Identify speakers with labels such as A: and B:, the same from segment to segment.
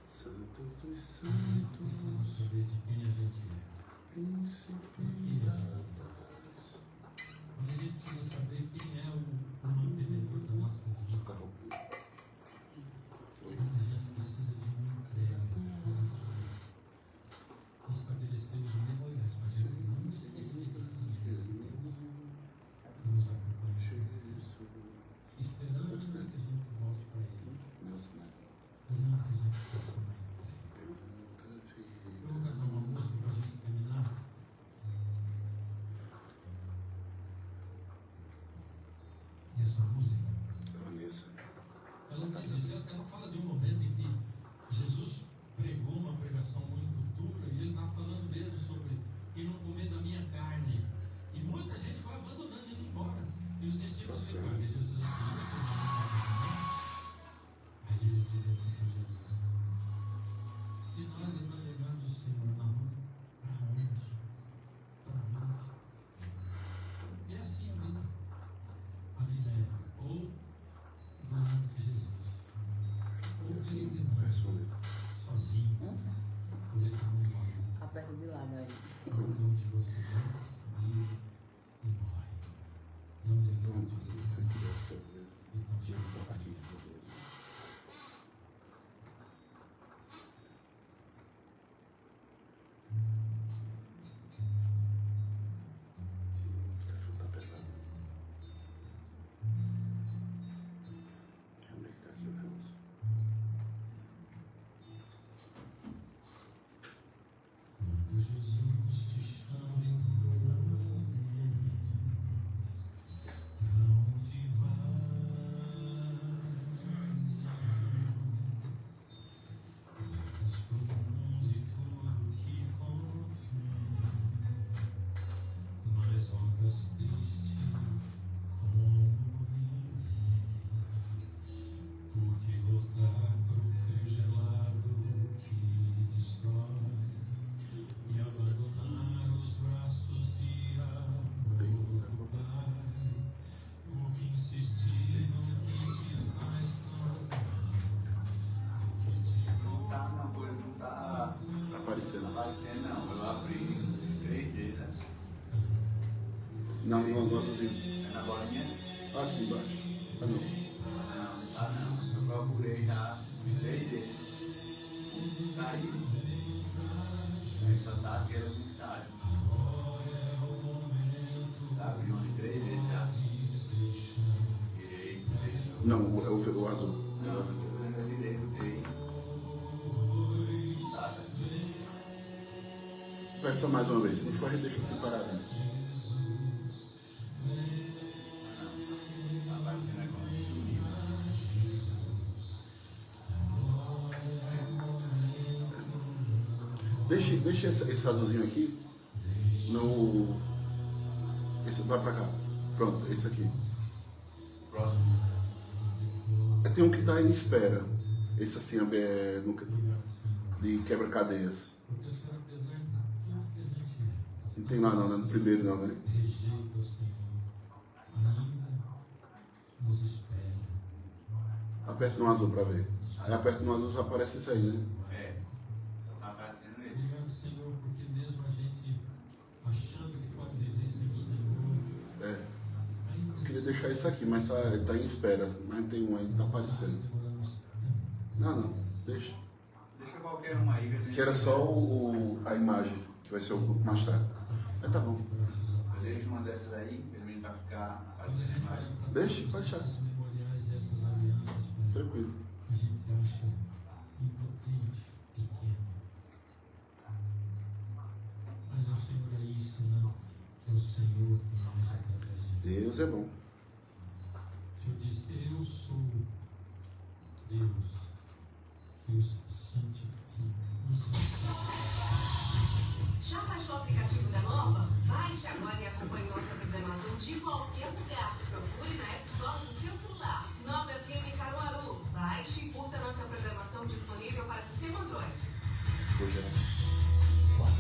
A: Santo dos santos, saber de quem a gente é. Príncipe da paz.
B: Mas a gente precisa saber quem é o mantenedor da nossa vida. A gente precisa de uma entrega todo dia. Estabelecer os memoriais, mas eu não esquecer de quem é esse Deus que nos acompanha. Esperando que a gente volte para Ele. Esperando que a gente faça uma entrega. Eu vou cantar uma música para a gente terminar. E essa música, ela fala de um momento em que Jesus pregou uma pregação muito dura e ele estava falando mesmo sobre quem não comer da minha carne. E muita gente foi abandonando e indo embora. E os discípulos ficaram, e Jesus assim, aí eles dizem assim para Jesus: se nós abandonarmos o Senhor na rua, para onde? Para onde? E é assim a vida. A vida é ou do lado de Jesus, ou peregrinando, sozinho, por esse mundo maluco.
C: Aperta de lado aí.
B: Onde você nasce, vive e morre. E onde é que você está? Então chega para aqui. Quando Jesus te chama em tua vez, aonde vais? Voltas pro mundo e tudo que contém, mas voltas triste como ninguém, porque voltar pro frio gelado que destrói e abandonar os braços de amor do Pai, porque insistir no que te faz tão mal, no que te
D: Não tá
A: Aparecendo.
D: aparecendo, não. Eu abri 3 vezes.
A: Não, azulzinho.
D: É na bolinha?
A: Aqui embaixo. Ah, não.
D: Não, tá não. Eu procurei já 3 vezes. Saí. Aí só tá aquela mensagem. Abri umas 3 vezes já. Direito,
A: Não, é o azul.
D: não, eu direito, dei. Sabe?
A: Vai só mais uma vez. Se não for, a gente deixa separado.
D: Tá aparecendo agora. Sumiu.
A: Deixa esse azulzinho aqui. No. Esse vai pra cá. Pronto, esse aqui.
D: Próximo.
A: Tem um que tá em espera. Esse assim é de quebra-cadeias.
B: porque o Senhor, apesar de tudo que a gente é,
A: Não tem lá não, né? No primeiro não, né?
B: rejeita o Senhor, ainda nos espera.
A: Aperta no azul pra ver. Aí aperta no azul, só aparece isso aí, né?
D: É. Tá aparecendo esse.
B: Obrigado, Senhor, porque mesmo a gente achando que pode viver sem o Senhor,
A: É.
B: ainda
A: Eu queria deixar isso aqui, mas tá em espera. Mas tem um aí que tá aparecendo.
B: demoramos
A: Não, deixa.
D: Deixa qualquer um aí.
A: Que era só a imagem, que vai ser o mais tarde. Mas tá bom.
D: Eu deixo uma dessas aí, pelo menos pra ficar
B: Quando a
D: aparecendo
B: gente
D: mais.
B: olha para
A: Deixa, pode deixar.
B: essas memoriais e essas alianças, Pai,
A: Tranquilo.
B: a gente acha impotente, pequeno. Mas é o Senhor aí ensinando que é o Senhor que age através de nós.
A: Deus é bom.
B: O Senhor diz: eu sou Deus que os santifica.
E: Já baixou o aplicativo da Nova? Baixe agora e acompanhe nossa programação de qualquer lugar. Procure na App Store do seu celular. Nova FM Caruaru. Baixe e curta nossa programação disponível para sistema Android.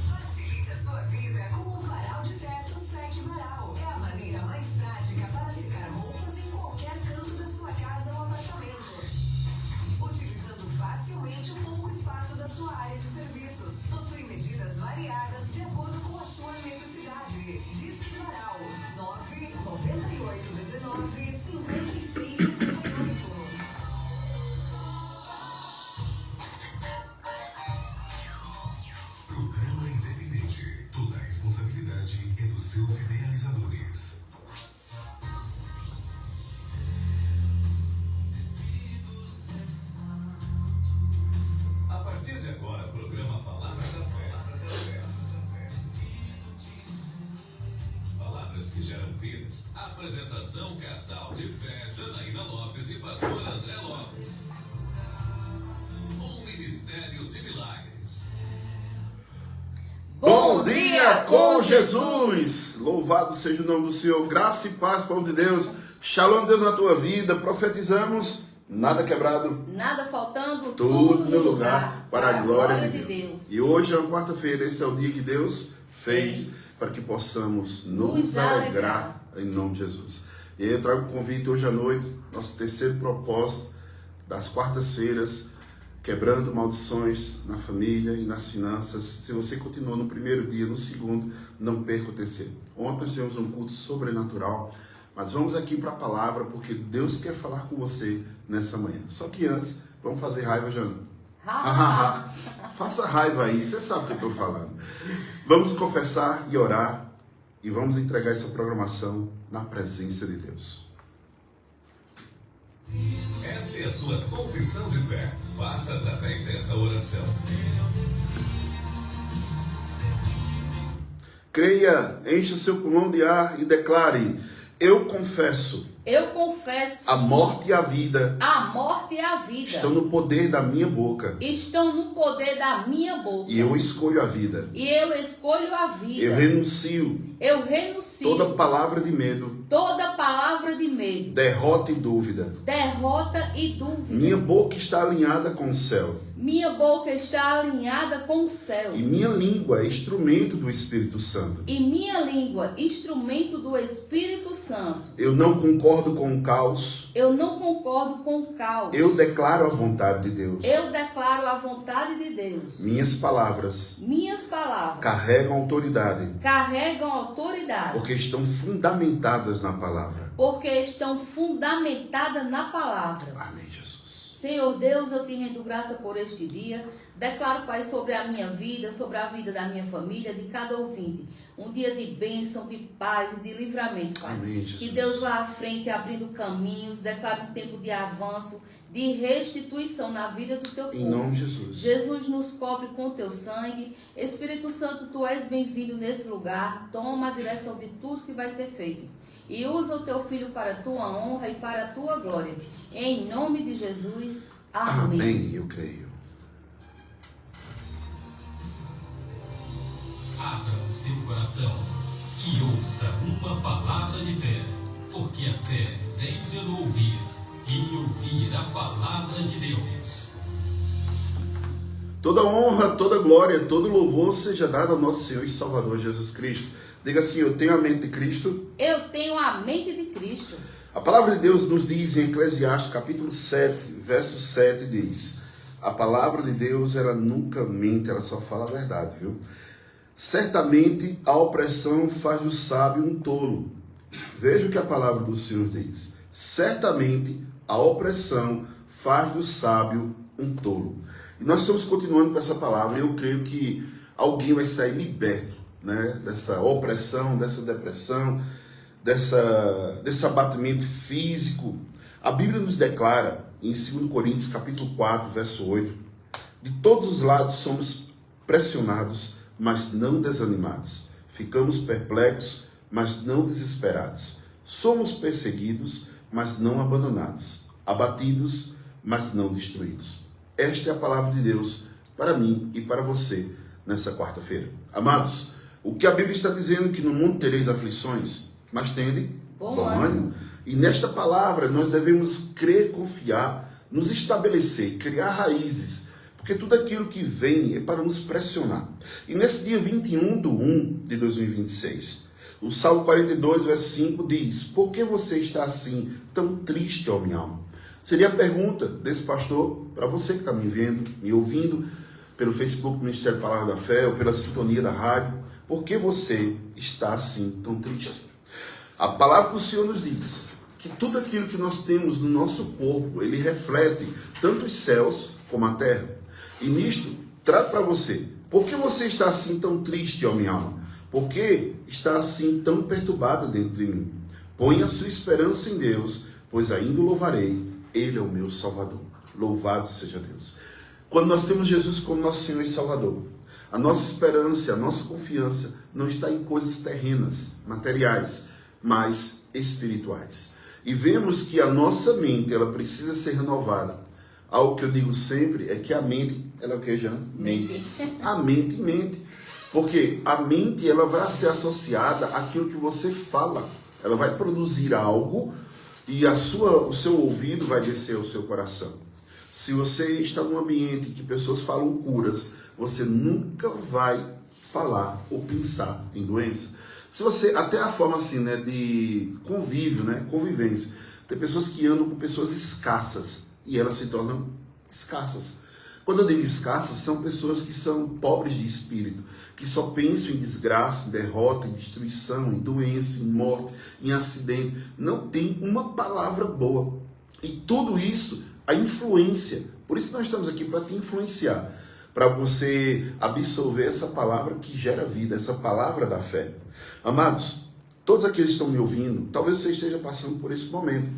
E: Facilite a sua vida com o Varal de Teto Sec Varal. É a maneira mais prática para secar roupas em qualquer canto da sua casa ou apartamento.
C: Palavras que geram vidas. Apresentação Casal de Fé, Janaína Lopes e Pastor André Lopes. Um ministério de milagres.
A: Bom dia com Jesus! Louvado seja o nome do Senhor. Graça e paz, povo de Deus. Shalom, Deus, na tua vida. Profetizamos, nada quebrado,
F: nada faltando,
A: tudo no lugar, para a glória de Deus. E hoje é uma quarta-feira, esse é o dia que Deus fez para que possamos nos alegrar em nome de Jesus. E aí eu trago o convite hoje à noite, nosso terceiro propósito das quartas-feiras, quebrando maldições na família e nas finanças. Se você continuou no primeiro dia, no segundo, não perca o terceiro. Ontem nós tivemos um culto sobrenatural, mas vamos aqui para a palavra, porque Deus quer falar com você nessa manhã. Só que antes, vamos fazer raiva, Jana. Faça raiva aí, você sabe o que eu estou falando. Vamos confessar e orar, e vamos entregar essa programação na presença de Deus.
C: Essa é a sua confissão de fé. Faça através desta oração.
A: Creia, enche o seu pulmão de ar e declare: eu confesso
F: a
A: morte e a vida
F: estão
A: no poder da minha boca. E eu escolho a vida. Eu renuncio toda palavra de medo, derrota e dúvida. Minha boca está alinhada com o céu. E minha língua é instrumento do Espírito Santo. Eu não concordo com o caos. Eu declaro a vontade de Deus. Minhas palavras carregam autoridade. Porque estão fundamentadas na palavra. Amém, Jesus.
F: Senhor Deus, eu te rendo graça por este dia. Declaro, Pai, sobre a minha vida, sobre a vida da minha família, de cada ouvinte. Um dia de bênção, de paz e de livramento, Pai.
A: Amém, Jesus.
F: Que Deus vá à frente, abrindo caminhos. Declaro um tempo de avanço, de restituição na vida do teu povo.
A: Em nome de Jesus.
F: Jesus nos cobre com teu sangue. Espírito Santo, tu és bem-vindo nesse lugar. Toma a direção de tudo que vai ser feito. E usa o teu filho para a tua honra e para a tua glória. Em nome de Jesus. Amém.
A: Amém, eu creio.
B: Abra o seu coração e ouça uma palavra de fé, porque a fé vem pelo ouvir, e ouvir a palavra de Deus.
A: Toda honra, toda glória, todo louvor seja dado ao nosso Senhor e Salvador Jesus Cristo. Diga assim: eu tenho a mente de Cristo.
F: Eu tenho a mente de Cristo.
A: A palavra de Deus nos diz em Eclesiastes capítulo 7, verso 7, diz: a palavra de Deus, ela nunca mente, ela só fala a verdade, viu? Certamente a opressão faz do sábio um tolo. Veja o que a palavra do Senhor diz. Certamente a opressão faz do sábio um tolo. E nós estamos continuando com essa palavra, e eu creio que alguém vai sair liberto, né, dessa opressão, dessa depressão, desse abatimento físico. A Bíblia nos declara, em 2 Coríntios capítulo 4, verso 8, de todos os lados somos pressionados, mas não desanimados. Ficamos perplexos, mas não desesperados. Somos perseguidos, mas não abandonados. Abatidos, mas não destruídos. Esta é a palavra de Deus para mim e para você nessa quarta-feira. Amados, o que a Bíblia está dizendo é que no mundo tereis aflições, mas tende bom ânimo. E nesta palavra nós devemos crer, confiar, nos estabelecer, criar raízes, porque tudo aquilo que vem é para nos pressionar. E nesse dia 21/1 de 2026, o Salmo 42, verso 5 diz: por que você está assim, tão triste, ó minha alma? Seria a pergunta desse pastor para você que está me vendo, me ouvindo pelo Facebook do Ministério Palavra da Fé ou pela sintonia da rádio. Por que você está assim tão triste? A palavra do Senhor nos diz que tudo aquilo que nós temos no nosso corpo, ele reflete tanto os céus como a terra. E nisto, trago para você: por que você está assim tão triste, ó minha alma? Por que está assim tão perturbado dentro de mim? Põe a sua esperança em Deus, pois ainda o louvarei. Ele é o meu Salvador. Louvado seja Deus. Quando nós temos Jesus como nosso Senhor e Salvador, A nossa esperança, a nossa confiança não está em coisas terrenas, materiais, mas espirituais. E vemos que a nossa mente, ela precisa ser renovada. Algo que eu digo sempre é que a mente, ela é o que, Jean? Mente. A mente mente. Porque a mente, ela vai ser associada àquilo que você fala. Ela vai produzir algo e o seu ouvido vai descer ao seu coração. Se você está num ambiente que pessoas falam curas, você nunca vai falar ou pensar em doença. Se você, até a forma assim, né, de convívio, né, convivência. Tem pessoas que andam com pessoas escassas e elas se tornam escassas. Quando eu digo escassas, são pessoas que são pobres de espírito, que só pensam em desgraça, em derrota, em destruição, em doença, em morte, em acidente. Não tem uma palavra boa. E tudo isso, a influência. Por isso nós estamos aqui para te influenciar, para você absorver essa palavra que gera vida, essa palavra da fé. Amados, todos aqueles que estão me ouvindo, talvez você esteja passando por esse momento.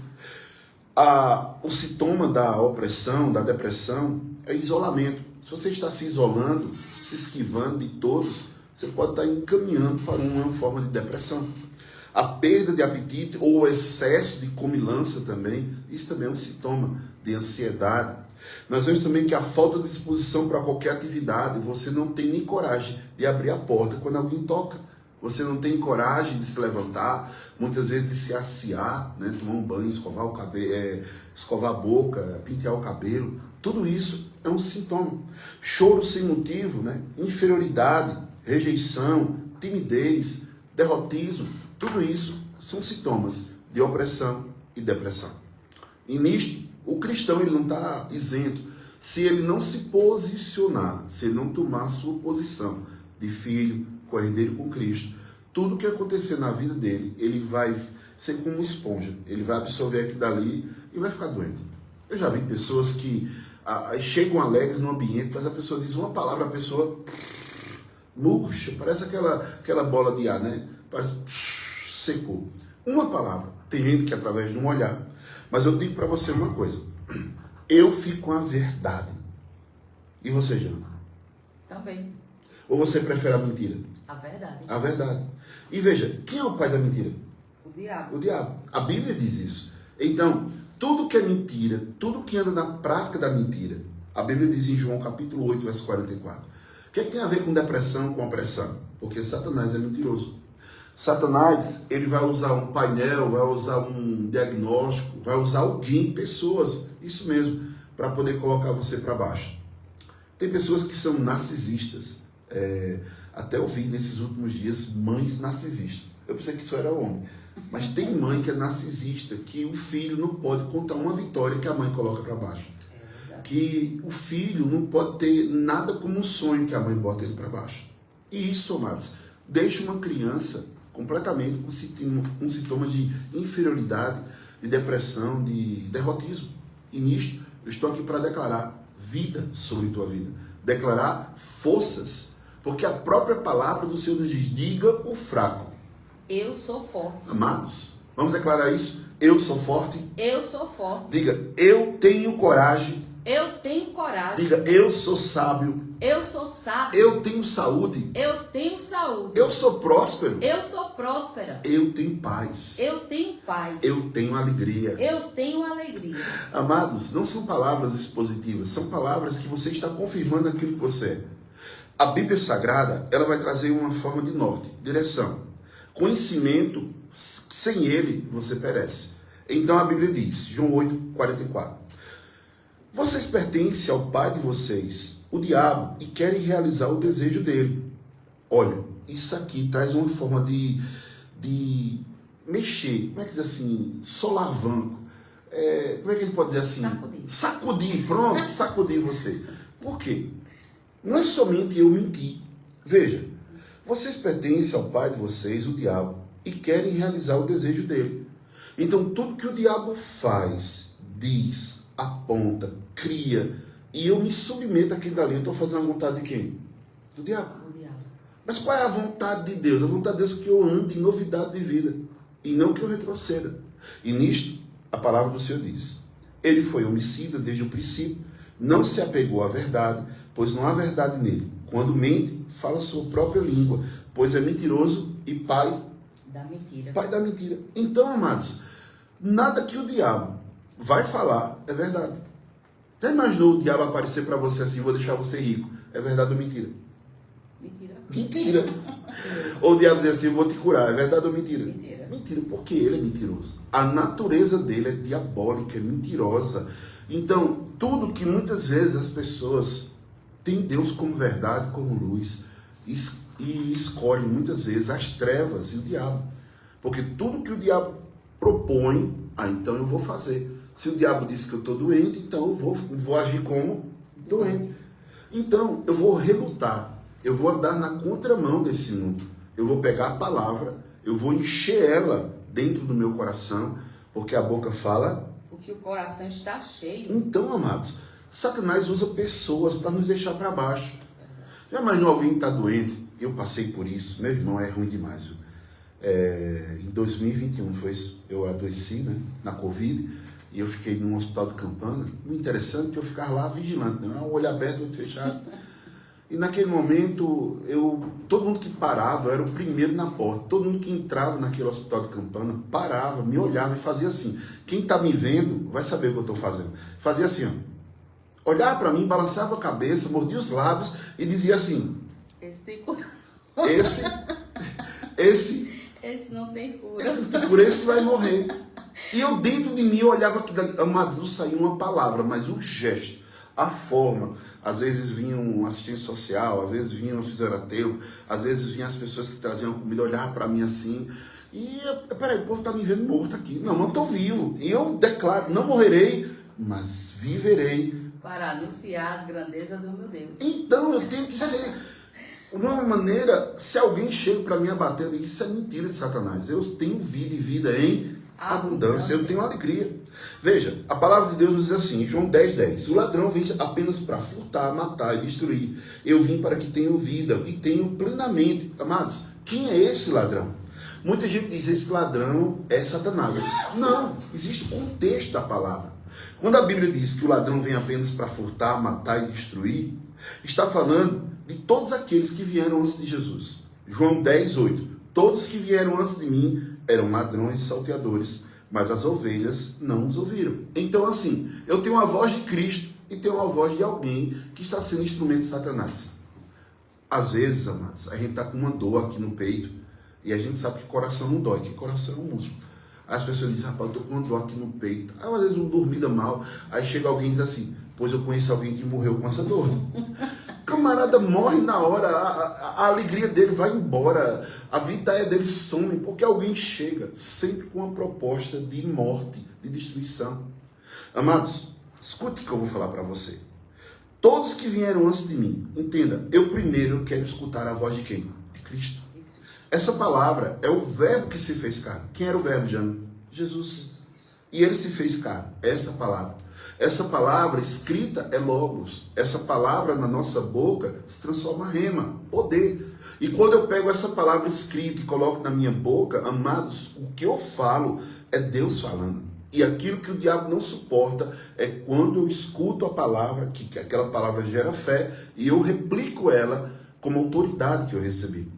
A: O sintoma da opressão, da depressão, é isolamento. Se você está se isolando, se esquivando de todos, você pode estar encaminhando para uma forma de depressão. A perda de apetite ou o excesso de comilança também, isso também é um sintoma de ansiedade. Nós vemos também que a falta de disposição para qualquer atividade, você não tem nem coragem de abrir a porta quando alguém toca. Você não tem coragem de se levantar, muitas vezes de se assear, né? Tomar um banho, escovar o cabelo, escovar a boca, pentear o cabelo. Tudo isso é um sintoma. Choro sem motivo, né? Inferioridade, rejeição, timidez, derrotismo. Tudo isso são sintomas de opressão e depressão. E nisto, o cristão ele não está isento. Se ele não se posicionar, se ele não tomar a sua posição de filho, corredeiro com Cristo, tudo que acontecer na vida dele, ele vai ser como uma esponja. Ele vai absorver aquilo dali e vai ficar doente. Eu já vi pessoas que chegam alegres no ambiente, mas a pessoa diz uma palavra, a pessoa murcha, parece aquela bola de ar, né? Parece secou. Uma palavra. Tem gente que através de um olhar. Mas eu digo para você uma coisa. Eu fico com a verdade. E você, Jana?
F: Também.
A: Ou você prefere a mentira?
F: A verdade.
A: A verdade. E veja, quem é o pai da mentira?
F: O diabo.
A: O diabo. A Bíblia diz isso. Então, tudo que é mentira, tudo que anda na prática da mentira, a Bíblia diz em João capítulo 8, verso 44. O que é que tem a ver com depressão, com opressão? Porque Satanás é mentiroso. Satanás, ele vai usar um painel, vai usar um diagnóstico, vai usar alguém, pessoas, isso mesmo, para poder colocar você para baixo. Tem pessoas que são narcisistas. Até eu vi nesses últimos dias mães narcisistas. Eu pensei que isso era homem. Mas tem mãe que é narcisista, que o filho não pode contar uma vitória que a mãe coloca para baixo. Que o filho não pode ter nada como um sonho que a mãe bota ele para baixo. E isso, amados, deixa uma criança completamente com sintomas de inferioridade, de depressão, de derrotismo. E nisto, eu estou aqui para declarar vida sobre tua vida. Declarar forças. Porque a própria palavra do Senhor nos diz, diga o fraco.
F: Eu sou forte.
A: Amados, vamos declarar isso? Eu sou forte.
F: Eu sou forte.
A: Diga, eu tenho coragem.
F: Eu tenho coragem.
A: Diga, eu sou sábio.
F: Eu sou sábio.
A: Eu tenho saúde.
F: Eu tenho saúde.
A: Eu sou próspero.
F: Eu sou próspera.
A: Eu tenho paz.
F: Eu tenho paz.
A: Eu tenho alegria.
F: Eu tenho alegria.
A: Amados, não são palavras expositivas, são palavras que você está confirmando aquilo que você é. A Bíblia Sagrada, ela vai trazer uma forma de norte, direção. Conhecimento, sem ele, você perece. Então a Bíblia diz, João 8, 44. Vocês pertencem ao pai de vocês, o diabo, e querem realizar o desejo dele. Olha, isso aqui traz uma forma de mexer, como é que diz assim, solavanco. Como é que a gente pode dizer assim?
F: Sacudir.
A: Sacudir, pronto, sacudir você. Por quê? Não é somente eu mentir. Veja, vocês pertencem ao pai de vocês, o diabo, e querem realizar o desejo dele. Então, tudo que o diabo faz, diz, aponta, cria, e eu me submeto àquilo dali, eu estou fazendo a vontade de quem? Do diabo.
F: O diabo.
A: Mas qual é a vontade de Deus? A vontade de Deus é que eu ande em novidade de vida, e não que eu retroceda. E nisto, a palavra do Senhor diz, ele foi homicida desde o princípio, não se apegou à verdade, pois não há verdade nele. Quando mente, fala a sua própria língua, pois é mentiroso e pai
F: Da mentira.
A: pai da mentira. Então, amados, nada que o diabo vai falar é verdade. Já imaginou o diabo aparecer para você assim, vou deixar você rico? É verdade ou mentira?
F: Mentira.
A: Mentira. Ou o diabo dizer assim, vou te curar? É verdade ou mentira?
F: Mentira.
A: Mentira, porque ele é mentiroso. A natureza dele é diabólica, é mentirosa. Então, tudo que muitas vezes as pessoas têm Deus como verdade, como luz, e escolhem muitas vezes as trevas e o diabo. Porque tudo que o diabo propõe, então eu vou fazer. Se o diabo disse que eu estou doente, então eu vou agir como doente. Então, eu vou relutar. Eu vou andar na contramão desse mundo. Eu vou pegar a palavra, eu vou encher ela dentro do meu coração, porque a boca fala.
F: Porque o coração está cheio.
A: Então, amados, Satanás usa pessoas para nos deixar para baixo. Já imaginou alguém que está doente? Eu passei por isso. Meu irmão, é ruim demais. Viu? Em 2021 foi isso. Eu adoeci, né, na Covid, e eu fiquei num hospital de Campana. O interessante é que eu ficava lá vigilante, né? Um olho aberto, olho fechado. E naquele momento, todo mundo que parava, eu era o primeiro na porta. Todo mundo que entrava naquele hospital de Campana, parava, me olhava e fazia assim. Quem está me vendo vai saber o que eu estou fazendo. Fazia assim, ó. Olhava para mim, balançava a cabeça, mordia os lábios e dizia assim:
F: Esse não tem cura.
A: Por esse vai morrer. E eu dentro de mim olhava que, amados, não saía uma palavra, mas o gesto, a forma. Às vezes vinha um assistente social, às vezes vinha um fisioterapeuta, às vezes vinha as pessoas que traziam comida, olhavam para mim assim. E, peraí, o povo está me vendo morto aqui. Não, estou vivo. E eu declaro, não morrerei, mas viverei.
F: Para anunciar as grandezas do meu Deus.
A: Então eu tenho que ser... De uma maneira, se alguém chega para mim abater, eu digo, isso é mentira de Satanás. Eu tenho vida e vida em abundância. Eu tenho alegria. Veja, a palavra de Deus diz assim, João 10:10. O ladrão vem apenas para furtar, matar e destruir. Eu vim para que tenham vida e tenham plenamente. Amados, quem é esse ladrão? Muita gente diz, esse ladrão é Satanás. Não, existe o contexto da palavra. Quando a Bíblia diz que o ladrão vem apenas para furtar, matar e destruir, está falando de todos aqueles que vieram antes de Jesus. João 10:8. Todos que vieram antes de mim eram ladrões e salteadores, mas as ovelhas não os ouviram. Então, assim, eu tenho a voz de Cristo e tenho a voz de alguém que está sendo instrumento de Satanás. Às vezes, amados, a gente está com uma dor aqui no peito e a gente sabe que coração não dói, que coração é um músculo. As pessoas dizem, rapaz, eu estou com uma dor aqui no peito. Aí, às vezes, uma dormida mal. Aí chega alguém e diz assim, pois eu conheço alguém que morreu com essa dor. O camarada morre na hora, a alegria dele vai embora, a vida dele some, porque alguém chega sempre com uma proposta de morte, de destruição. Amados, escute o que eu vou falar para você. Todos que vieram antes de mim, entenda, eu primeiro quero escutar a voz de quem? De Cristo. Essa palavra é o verbo que se fez carne. Quem era o verbo, Jana? Jesus. E ele se fez carne. Essa palavra. Essa palavra escrita é logos. Essa palavra na nossa boca se transforma em rema, poder. E quando eu pego essa palavra escrita e coloco na minha boca, amados, o que eu falo é Deus falando. E aquilo que o diabo não suporta é quando eu escuto a palavra, que aquela palavra gera fé, e eu replico ela como autoridade que eu recebi.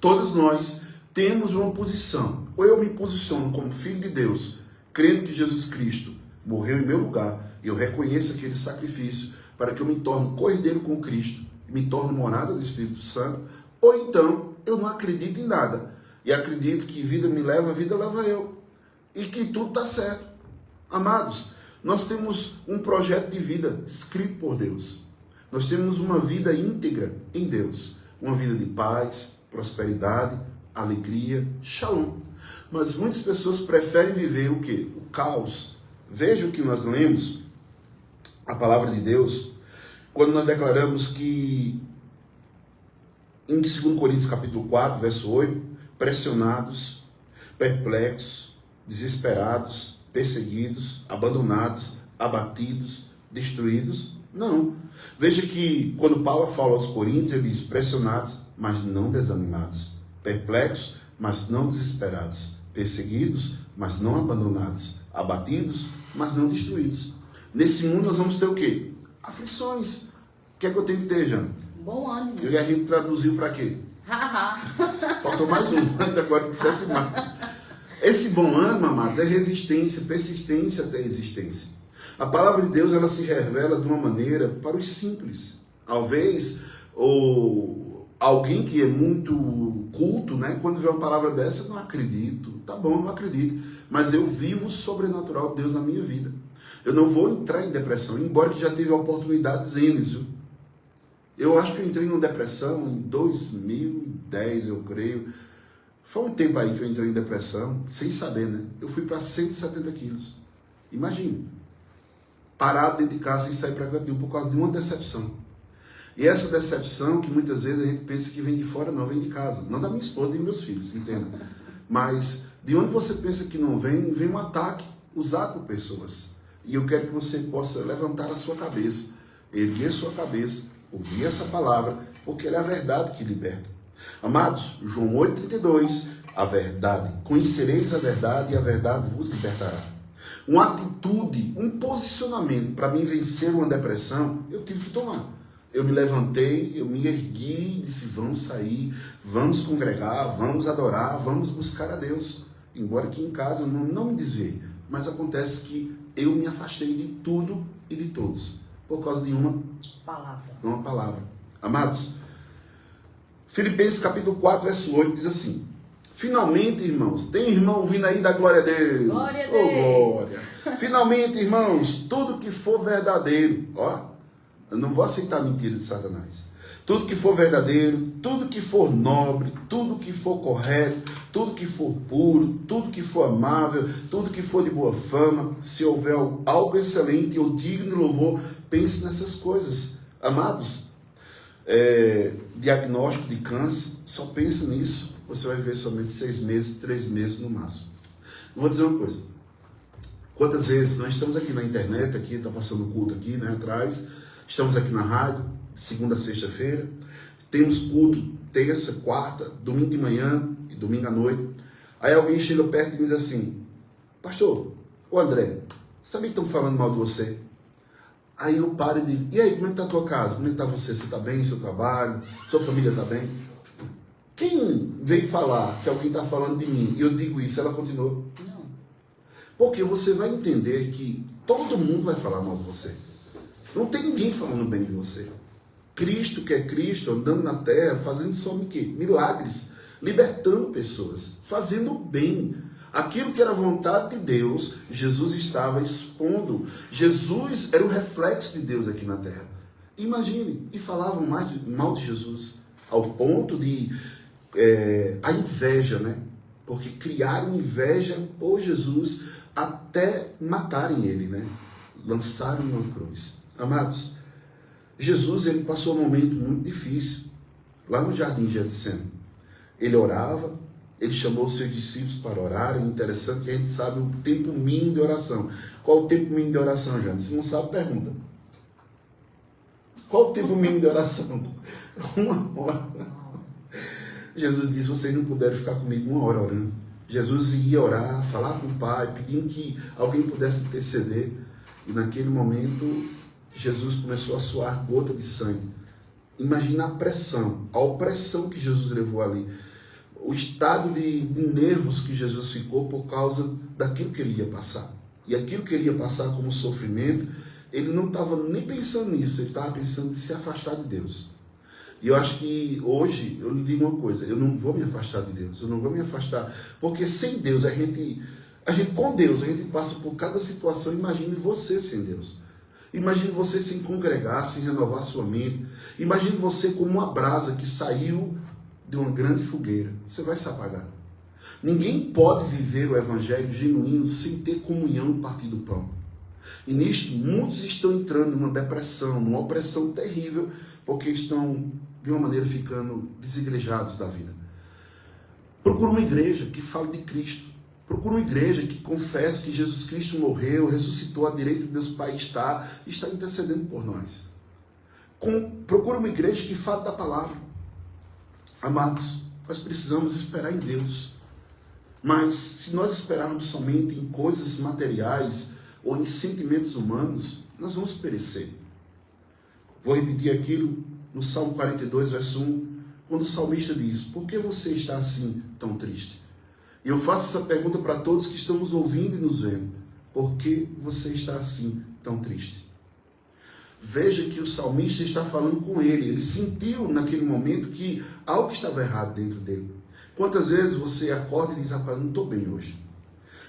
A: Todos nós temos uma posição. Ou eu me posiciono como filho de Deus, crendo que Jesus Cristo morreu em meu lugar, e eu reconheço aquele sacrifício para que eu me torne cordeiro com Cristo, e me torne morada do Espírito Santo, ou então eu não acredito em nada, e acredito que vida me leva, a vida leva eu, e que tudo está certo. Amados, nós temos um projeto de vida escrito por Deus. Nós temos uma vida íntegra em Deus, uma vida de paz, prosperidade, alegria, shalom. Mas muitas pessoas preferem viver o quê? O caos. Veja o que nós lemos, a palavra de Deus, quando nós declaramos que, em 2 Coríntios capítulo 4, verso 8, pressionados, perplexos, desesperados, perseguidos, abandonados, abatidos, destruídos. Não. Veja que quando Paulo fala aos Coríntios, ele diz pressionados, mas não desanimados, perplexos, mas não desesperados, perseguidos, mas não abandonados, abatidos, mas não destruídos. Nesse mundo nós vamos ter o quê? Aflições. O que é que eu tenho que ter, Jana?
F: Bom ânimo.
A: E a gente traduziu para quê?
F: Haha.
A: Faltou mais um, ainda agora que dissesse mais. Esse bom ânimo, amados, é resistência, persistência até a existência. A palavra de Deus, ela se revela de uma maneira para os simples. Talvez, alguém que é muito culto, né, quando vê uma palavra dessa, eu não acredito. Tá bom, não acredito. Mas eu vivo o sobrenatural de Deus na minha vida. Eu não vou entrar em depressão, embora que já tive oportunidades N, viu? Eu acho que eu entrei numa depressão em 2010, eu creio. Foi um tempo aí que eu entrei em depressão, sem saber, né? Eu fui para 170 quilos. Imagina. Parado dentro de casa sem sair para cantinho por causa de uma decepção. E essa decepção que muitas vezes a gente pensa que vem de fora, não, vem de casa. Não da minha esposa nem dos meus filhos, entenda? Mas de onde você pensa que não vem, vem um ataque usado por pessoas. E eu quero que você possa levantar a sua cabeça, erguer sua cabeça, ouvir essa palavra, porque ela é a verdade que liberta. Amados, João 8,32, a verdade. Conhecereis a verdade e a verdade vos libertará. Uma atitude, um posicionamento para mim vencer uma depressão, eu tive que tomar. Eu me levantei, eu me ergui e disse, vamos sair, vamos congregar, vamos adorar, vamos buscar a Deus. Embora aqui em casa eu não me desviei, mas acontece que eu me afastei de tudo e de todos, por causa de uma palavra. Amados, Filipenses capítulo 4, verso 8 diz assim, finalmente, irmãos, tem irmão vindo aí da glória a Deus.
F: Glória a Deus.
A: Glória. Finalmente, irmãos, tudo que for verdadeiro, ó, eu não vou aceitar mentira de Satanás. Tudo que for verdadeiro, tudo que for nobre, tudo que for correto, tudo que for puro, tudo que for amável, tudo que for de boa fama, se houver algo excelente ou digno de louvor, pense nessas coisas. Amados, diagnóstico de câncer, só pense nisso, você vai ver somente 6 meses, 3 meses no máximo. Vou dizer uma coisa, quantas vezes nós estamos aqui na internet, aqui está passando o culto aqui, né, atrás, estamos aqui na rádio, segunda a sexta-feira, temos culto terça, quarta, domingo de manhã e domingo à noite. Aí alguém chega perto e diz assim, pastor, ô André, sabia que estão falando mal de você? Aí eu paro e digo, e aí, como é que está a tua casa? Como é que está você? Você está bem, seu trabalho? Sua família está bem? Quem veio falar que alguém está falando de mim e eu digo isso, ela continuou? Não. Porque você vai entender que todo mundo vai falar mal de você. Não tem ninguém falando bem de você. Cristo, que é Cristo, andando na terra, fazendo só o quê? Milagres, libertando pessoas, fazendo bem. Aquilo que era vontade de Deus, Jesus estava expondo. Jesus era o reflexo de Deus aqui na terra. Imagine, e falavam mal de Jesus, ao ponto de a inveja, né? Porque criaram inveja por Jesus até matarem ele, né? Lançaram uma cruz. Amados, Jesus, ele passou um momento muito difícil, lá no jardim de Getsemane. Ele orava, ele chamou os seus discípulos para orar. É interessante que a gente sabe o tempo mínimo de oração. Qual o tempo mínimo de oração, Jane? Se não sabe, pergunta. Qual o tempo mínimo de oração? 1 hora. Jesus disse, vocês não puderam ficar comigo 1 hora orando. Jesus ia orar, falar com o Pai, pedindo que alguém pudesse interceder. E naquele momento, Jesus começou a suar gota de sangue. Imagina a pressão, a opressão que Jesus levou ali. O estado de nervos que Jesus ficou por causa daquilo que ele ia passar. E aquilo que ele ia passar como sofrimento, ele não estava nem pensando nisso, ele estava pensando em se afastar de Deus. E eu acho que hoje, eu lhe digo uma coisa, eu não vou me afastar de Deus, eu não vou me afastar, porque sem Deus, com Deus, a gente passa por cada situação. Imagine você sem Deus. Imagine você sem congregar, sem renovar sua mente. Imagine você como uma brasa que saiu de uma grande fogueira. Você vai se apagar. Ninguém pode viver o evangelho genuíno sem ter comunhão e partir do pão. E nisto, muitos estão entrando numa depressão, numa opressão terrível, porque estão, de uma maneira, ficando desigrejados da vida. Procura uma igreja que fale de Cristo. Procura uma igreja que confesse que Jesus Cristo morreu, ressuscitou à direita de Deus Pai, está intercedendo por nós. Procura uma igreja que fale da palavra. Amados, nós precisamos esperar em Deus. Mas se nós esperarmos somente em coisas materiais ou em sentimentos humanos, nós vamos perecer. Vou repetir aquilo no Salmo 42, verso 1, quando o salmista diz: por que você está assim tão triste? E eu faço essa pergunta para todos que estão nos ouvindo e nos vendo: por que você está assim tão triste? Veja que o salmista está falando com ele. Ele sentiu naquele momento que algo estava errado dentro dele. Quantas vezes você acorda e diz: rapaz, não estou bem hoje?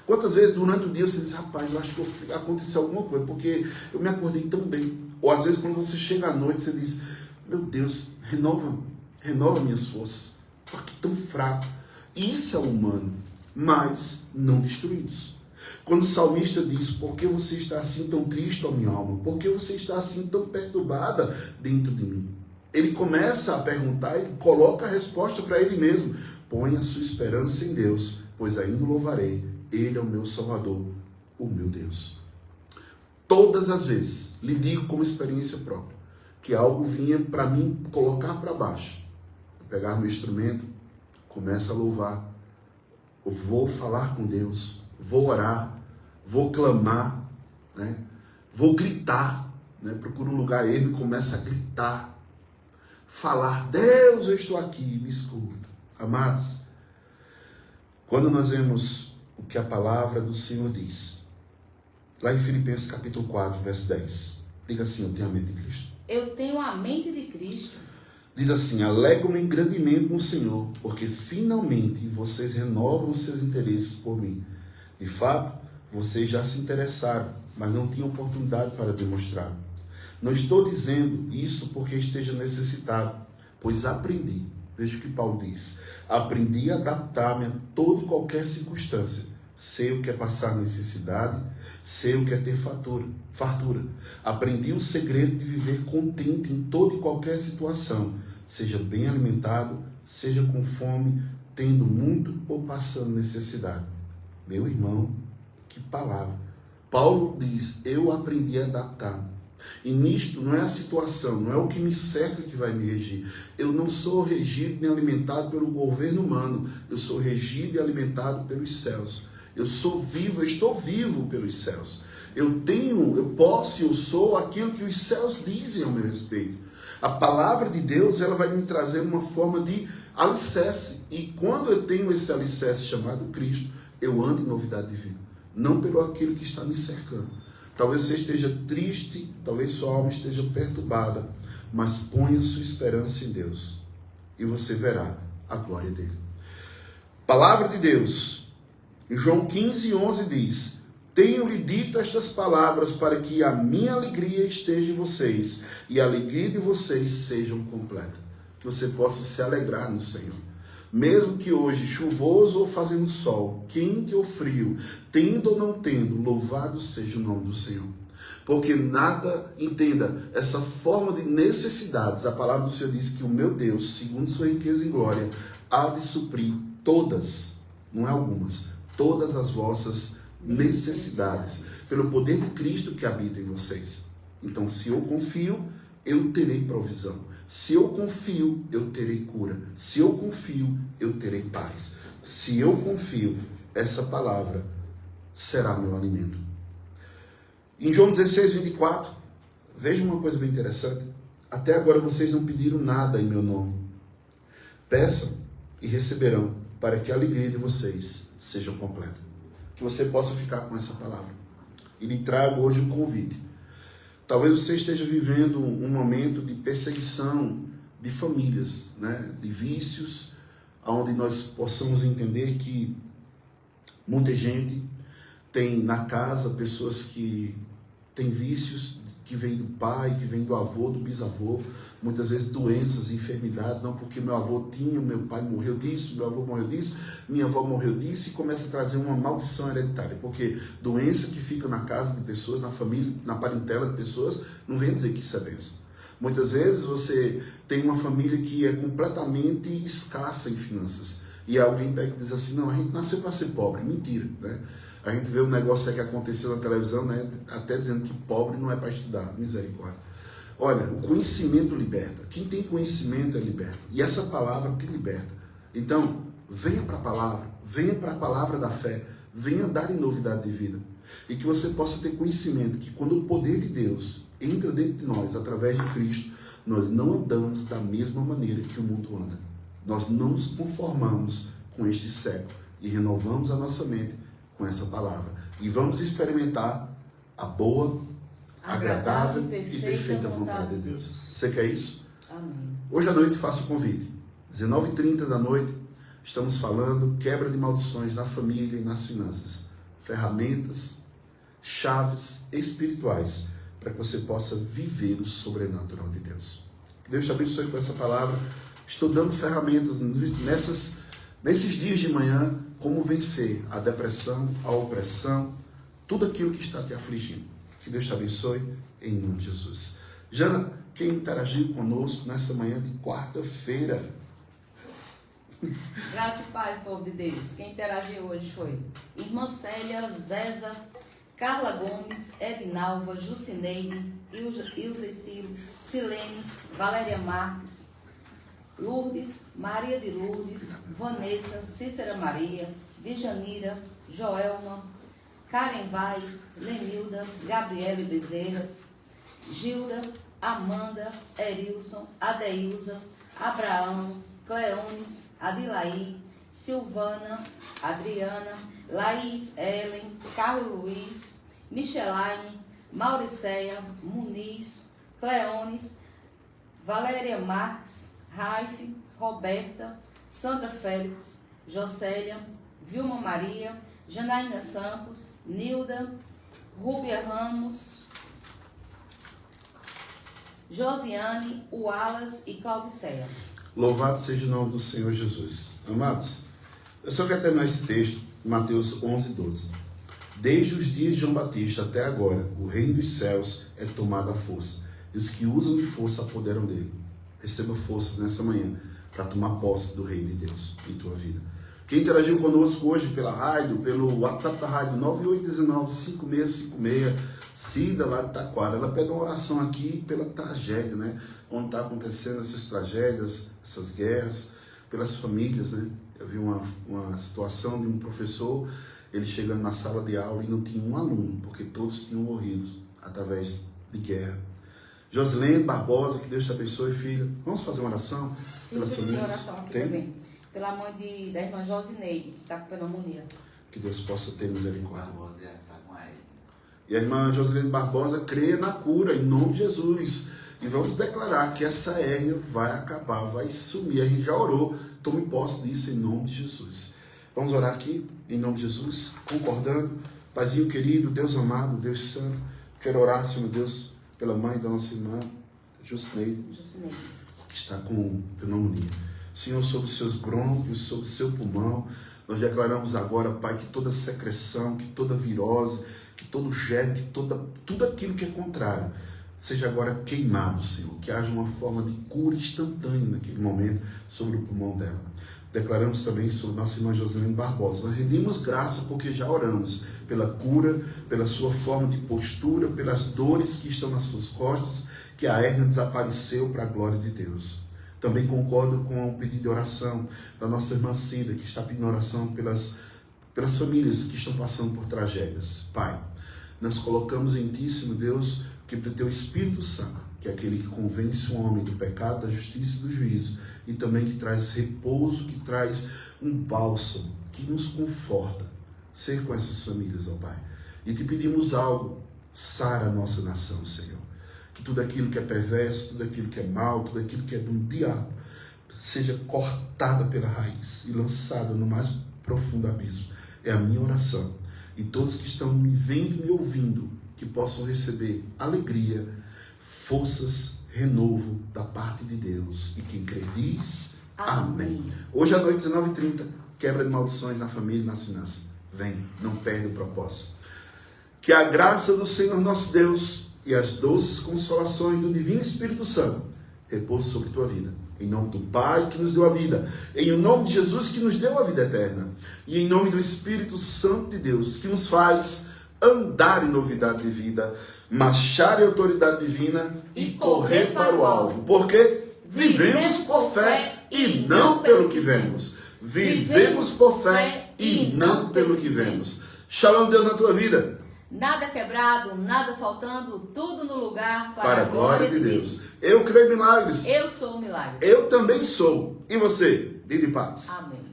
A: Quantas vezes durante o dia você diz: rapaz, eu acho que aconteceu alguma coisa, porque eu me acordei tão bem. Ou às vezes quando você chega à noite, você diz: meu Deus, renova minhas forças. Estou aqui tão fraco. Isso é humano, mas não destruídos. Quando o salmista diz: por que você está assim tão triste, ó minha alma? Por que você está assim tão perturbada dentro de mim? Ele começa a perguntar e coloca a resposta para ele mesmo: põe a sua esperança em Deus, pois ainda o louvarei. Ele é o meu Salvador, o meu Deus. Todas as vezes, lhe digo como experiência própria, que algo vinha para mim colocar para baixo. Eu pegar meu instrumento, começo a louvar, eu vou falar com Deus, vou orar, vou clamar, né? Vou gritar, né? Procuro um lugar ermo e começo a gritar, falar: Deus, eu estou aqui, me escuta. Amados, quando nós vemos o que a palavra do Senhor diz, lá em Filipenses capítulo 4, verso 10, diga assim: eu tenho a mente de Cristo.
F: Eu tenho a mente de Cristo.
A: Diz assim: alegro-me grandemente no Senhor, porque finalmente vocês renovam os seus interesses por mim. De fato, vocês já se interessaram, mas não tinham oportunidade para demonstrar. Não estou dizendo isso porque esteja necessitado, pois aprendi. Veja o que Paulo diz: aprendi a adaptar-me a toda e qualquer circunstância. Sei o que é passar necessidade, sei o que é ter fartura. Aprendi o segredo de viver contente em toda e qualquer situação, seja bem alimentado, seja com fome, tendo muito ou passando necessidade. Meu irmão, que palavra. Paulo diz: eu aprendi a adaptar. E nisto não é a situação, não é o que me cerca que vai me regir. Eu não sou regido nem alimentado pelo governo humano. Eu sou regido e alimentado pelos céus. Eu sou vivo, eu estou vivo pelos céus. Eu sou aquilo que os céus dizem ao meu respeito. A palavra de Deus, ela vai me trazer uma forma de alicerce. E quando eu tenho esse alicerce chamado Cristo, eu ando em novidade de vida. Não pelo aquilo que está me cercando. Talvez você esteja triste, talvez sua alma esteja perturbada, mas ponha sua esperança em Deus e você verá a glória dele. Palavra de Deus, em João 15:11 diz: tenho-lhe dito estas palavras para que a minha alegria esteja em vocês e a alegria de vocês sejam completa. Que você possa se alegrar no Senhor. Mesmo que hoje chuvoso ou fazendo sol, quente ou frio, tendo ou não tendo, louvado seja o nome do Senhor. Porque nada, entenda, essa forma de necessidades, a palavra do Senhor diz que o meu Deus, segundo sua riqueza em glória, há de suprir todas, não é algumas, todas as vossas necessidades, pelo poder de Cristo que habita em vocês. Então, se eu confio, eu terei provisão. Se eu confio, eu terei cura. Se eu confio, eu terei paz. Se eu confio, essa palavra será meu alimento. Em João 16:24, veja uma coisa bem interessante. Até agora vocês não pediram nada em meu nome. Peçam e receberão, para que a alegria de vocês seja completa. Que você possa ficar com essa palavra. E lhe trago hoje um convite. Talvez você esteja vivendo um momento de perseguição de famílias, né? De vícios, onde nós possamos entender que muita gente tem na casa pessoas que têm vícios, que vêm do pai, que vêm do avô, do bisavô, muitas vezes doenças, enfermidades, não porque meu avô tinha, meu pai morreu disso, meu avô morreu disso, minha avó morreu disso, e começa a trazer uma maldição hereditária, porque doença que fica na casa de pessoas, na família, na parentela de pessoas, não vem dizer que isso é bênção. Muitas vezes você tem uma família que é completamente escassa em finanças, e alguém pega e diz assim: não, a gente nasceu para ser pobre. Mentira, né? A gente vê um negócio que aconteceu na televisão, né? Até dizendo que pobre não é para estudar. Misericórdia. Olha, o conhecimento liberta. Quem tem conhecimento é liberto. E essa palavra te liberta. Então, venha para a palavra da fé, venha dar em novidade de vida. E que você possa ter conhecimento que quando o poder de Deus entra dentro de nós, através de Cristo, nós não andamos da mesma maneira que o mundo anda. Nós não nos conformamos com este século e renovamos a nossa mente com essa palavra. E vamos experimentar a boa, agradável e perfeita vontade de Deus. Você quer isso?
F: Amém.
A: Hoje à noite faço o convite. 19h30 da noite, estamos falando quebra de maldições na família e nas finanças. Ferramentas, chaves espirituais para que você possa viver o sobrenatural de Deus. Que Deus te abençoe com essa palavra. Estou dando ferramentas nesses dias de manhã, como vencer a depressão, a opressão, tudo aquilo que está te afligindo. Que Deus te abençoe em nome de Jesus. Jana, quem interagiu conosco nessa manhã de quarta-feira?
F: Graça e paz, povo de Deus. Quem interagiu hoje foi Irmã Célia, Zéza, Carla Gomes, Edinalva, Jucineide, Ilza Ciro, Silene, Valéria Marques, Lourdes, Maria de Lourdes, Vanessa, Cícera Maria, Djanira, Joelma, Karen Vaz, Lemilda, Gabriele Bezerras, Gilda, Amanda, Erilson, Adeilza, Abraão, Cleones, Adilaí, Silvana, Adriana, Laís Ellen, Carlos Luiz, Michelaine, Mauriceia, Muniz, Cleones, Valéria Marques, Raife, Roberta, Sandra Félix, Jocélia, Vilma Maria, Janaína Santos, Nilda, Rúbia Ramos, Josiane, Ualas e Claudiceia.
A: Louvado seja o nome do Senhor Jesus. Amados, eu só quero terminar esse texto, Mateus 11:12. Desde os dias de João Batista até agora, o reino dos céus é tomado à força, e os que usam de força apoderam dele. Receba forças nessa manhã para tomar posse do reino de Deus em tua vida. Quem interagiu conosco hoje pela rádio, pelo WhatsApp da rádio 9819-5656, Cida lá de Taquara, ela pede uma oração aqui pela tragédia, né? Onde está acontecendo essas tragédias, essas guerras, pelas famílias, né? Eu vi uma situação de um professor, ele chegando na sala de aula e não tinha um aluno, porque todos tinham morrido através de guerra. Josilene Barbosa, que Deus te abençoe, filha. Vamos fazer uma oração pelas famílias?
F: Oração aqui também. Pela mãe da irmã Josineide, que está com pneumonia.
A: Que Deus possa ter misericórdia.
D: Barbosa está com a ele.
A: E a irmã Josilene Barbosa crê na cura, em nome de Jesus. E vamos declarar que essa hérnia vai acabar, vai sumir. A gente já orou, tome posse disso em nome de Jesus. Vamos orar aqui, em nome de Jesus, concordando. Paizinho querido, Deus amado, Deus santo, quero orar, Senhor Deus, pela mãe da nossa irmã Jucineide, que está com pneumonia. Senhor, sobre os seus brônquios, sobre o seu pulmão, nós declaramos agora, Pai, que toda secreção, que toda virose, que todo germe, que tudo aquilo que é contrário, seja agora queimado, Senhor. Que haja uma forma de cura instantânea naquele momento sobre o pulmão dela. Declaramos também sobre nossa irmã Josilene Barbosa. Nós rendemos graça porque já oramos pela cura, pela sua forma de postura, pelas dores que estão nas suas costas, que a hérnia desapareceu para a glória de Deus. Também concordo com o pedido de oração da nossa irmã Cida, que está pedindo oração pelas famílias que estão passando por tragédias. Pai, nós colocamos em Ti, Senhor Deus, que do Teu Espírito Santo, que é aquele que convence o homem do pecado, da justiça e do juízo, e também que traz repouso, que traz um bálsamo, que nos conforta, ser com essas famílias, ó Pai. E Te pedimos algo, sara a nossa nação, Senhor. Que tudo aquilo que é perverso, tudo aquilo que é mal, tudo aquilo que é do diabo, seja cortada pela raiz e lançada no mais profundo abismo. É a minha oração. E todos que estão me vendo e me ouvindo, que possam receber alegria, forças, renovo da parte de Deus. E quem crê diz, amém. Hoje à noite, 19h30, quebra de maldições na família e nas finanças. Vem, não perde o propósito. Que a graça do Senhor nosso Deus e as doces consolações do Divino Espírito Santo repousem sobre tua vida. Em nome do Pai que nos deu a vida, em nome de Jesus que nos deu a vida eterna, e em nome do Espírito Santo de Deus que nos faz andar em novidade de vida, marchar em autoridade divina e correr para o alvo. Porque vivemos por fé e não pelo que vemos. Vivemos por fé e não pelo que vemos. Shalom, Deus, na tua vida.
F: Nada quebrado, nada faltando, tudo no lugar
A: Para a glória de Deus. Eu creio em milagres.
F: Eu sou um milagre.
A: Eu também sou. E você? Vive em paz.
F: Amém.